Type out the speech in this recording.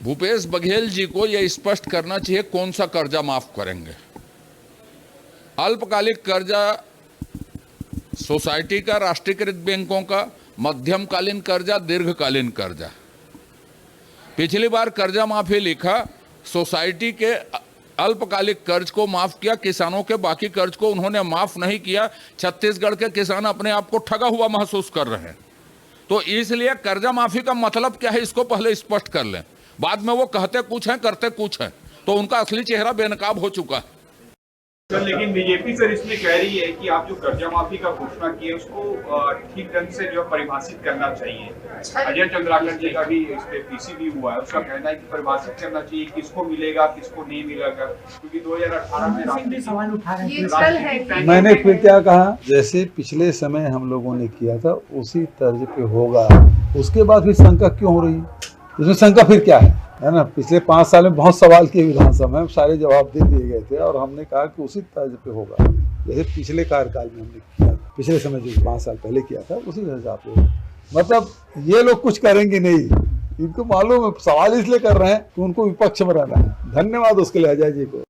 भूपेश बघेल जी को यह स्पष्ट करना चाहिए कौन सा कर्जा माफ करेंगे। अल्पकालिक कर्जा सोसाइटी का, राष्ट्रीयकृत बैंकों का, मध्यमकालीन कर्जा, दीर्घकालीन कर्जा। पिछली बार कर्जा माफी लिखा, सोसाइटी के अल्पकालिक कर्ज को माफ किया, किसानों के बाकी कर्ज को उन्होंने माफ नहीं किया। छत्तीसगढ़ के किसान अपने आप को ठगा हुआ महसूस कर रहे हैं। तो इसलिए कर्जा माफी का मतलब क्या है, इसको पहले स्पष्ट कर लें। बाद में वो कहते कुछ हैं, करते कुछ हैं, तो उनका असली चेहरा बेनकाब हो चुका है। सर, लेकिन बीजेपी सर इसमें कह रही है कि आप जो कर्जा माफी का घोषणा किए उसको ठीक ढंग से जो परिभाषित करना चाहिए। अजय चंद्राकर जी का भी इस पे पीसी भी हुआ है, उसका कहना है कि परिभाषित करना चाहिए किसको मिलेगा किसको नहीं मिलेगा, क्योंकि 2018 में सवाल उठा रहे हैं। मैंने फिर क्या कहा, जैसे पिछले समय हम लोगों ने किया था उसी तर्ज पे होगा। उसके बाद फिर शंका क्यों हो रही है? इसमें शंका फिर क्या है ना? पिछले 5 साल में बहुत सवाल किए विधानसभा में, सारे जवाब दे दिए गए थे और हमने कहा कि उसी तर्ज पे होगा जैसे पिछले कार्यकाल में हमने किया, पिछले समय जो 5 साल पहले किया था उसी हिसाब से। मतलब ये लोग कुछ करेंगे नहीं, इनको मालूम है, सवाल इसलिए कर रहे हैं कि उनको विपक्ष में रहना है। धन्यवाद उसके लिए अजय जी को।